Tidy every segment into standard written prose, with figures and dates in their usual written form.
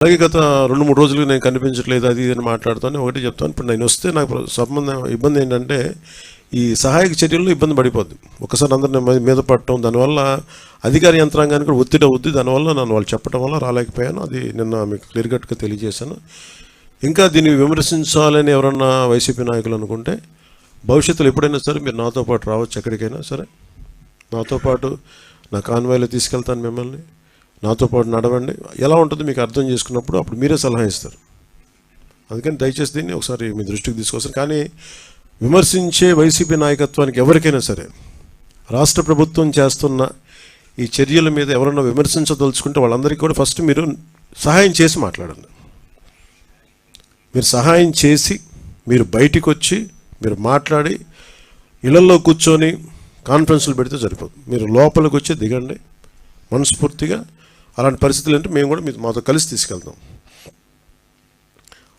అలాగే గత 2-3 రోజులుగా నేను కనిపించట్లేదు అది ఇది అని మాట్లాడుతాను. ఒకటి చెప్తాను, ఇప్పుడు నేను వస్తే నాకు ఇబ్బంది ఏంటంటే ఈ సహాయక చర్యల్లో ఇబ్బంది పడిపోద్ది. ఒకసారి అందరిని మీద పడటం, దానివల్ల అధికార యంత్రాంగానికి కూడా ఒత్తిడి అవుద్ది. దానివల్ల నన్ను వాళ్ళు చెప్పడం వల్ల రాలేకపోయాను. అది నిన్న మీకు క్లియర్ కట్గా తెలియజేశాను. ఇంకా దీన్ని విమర్శించాలని ఎవరన్నా వైసీపీ నాయకులు అనుకుంటే భవిష్యత్తులో ఎప్పుడైనా సరే మీరు నాతో పాటు రావచ్చు, ఎక్కడికైనా సరే నాతో పాటు నా కాన్వాయ్లో తీసుకెళ్తాను మిమ్మల్ని. నాతో పాటు నడవండి, ఎలా ఉంటుందో మీకు అర్థం చేసుకున్నప్పుడు అప్పుడు మీరే సలహా ఇస్తారు. అందుకని దయచేసి దీన్ని ఒకసారి మీ దృష్టికి తీసుకొస్తారు. కానీ విమర్శించే వైసీపీ నాయకత్వానికి ఎవరికైనా సరే రాష్ట్ర ప్రభుత్వం చేస్తున్న ఈ చర్యల మీద ఎవరన్నా విమర్శించదలుచుకుంటే వాళ్ళందరికీ కూడా ఫస్ట్ మీరు సహాయం చేసి మాట్లాడండి. మీరు సహాయం చేసి మీరు బయటికి వచ్చి మీరు మాట్లాడి ఇళ్లలో కూర్చొని కాన్ఫరెన్స్లు పెడితే సరిపోతుంది. మీరు లోపలికి వచ్చి దిగండి మనస్ఫూర్తిగా. అలాంటి పరిస్థితులు అంటే మేము కూడా మాతో కలిసి తీసుకెళ్తాం.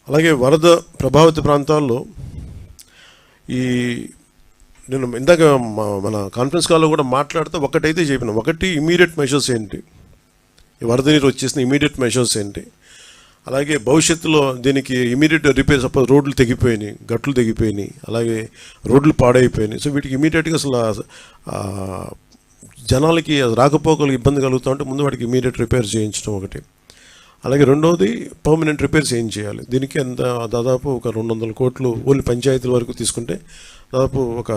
అలాగే వరద ప్రభావిత ప్రాంతాల్లో నేను ఇందాక మన కాన్ఫరెన్స్ కాల్లో కూడా మాట్లాడితే ఒకటైతే చెప్పిన, ఒకటి ఇమీడియట్ మెషర్స్ ఏంటి, ఈ వరద నీరు వచ్చేసిన ఇమీడియట్ మెషర్స్ ఏంటి, అలాగే భవిష్యత్తులో దీనికి ఇమీడియట్ రిపేర్. సపోజ్ రోడ్లు తెగిపోయినాయి, గట్లు తెగిపోయినాయి, అలాగే రోడ్లు పాడైపోయినాయి. సో వీటికి ఇమీడియట్గా అసలు జనాలకి రాకపోకలకు ఇబ్బంది కలుగుతూ ఉంటే ముందు వాటికి ఇమీడియట్ రిపేర్ చేయించడం ఒకటి. అలాగే రెండవది పర్మనెంట్ రిపేర్స్ ఏం చేయాలి. దీనికి దాదాపు ఒక 200 కోట్లు ఓన్లీ పంచాయతీల వరకు తీసుకుంటే దాదాపు ఒక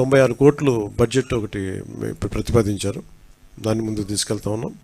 96 కోట్లు బడ్జెట్ ఒకటి ప్రతిపాదించారు. దాన్ని ముందుకు తీసుకెళ్తా ఉన్నాం.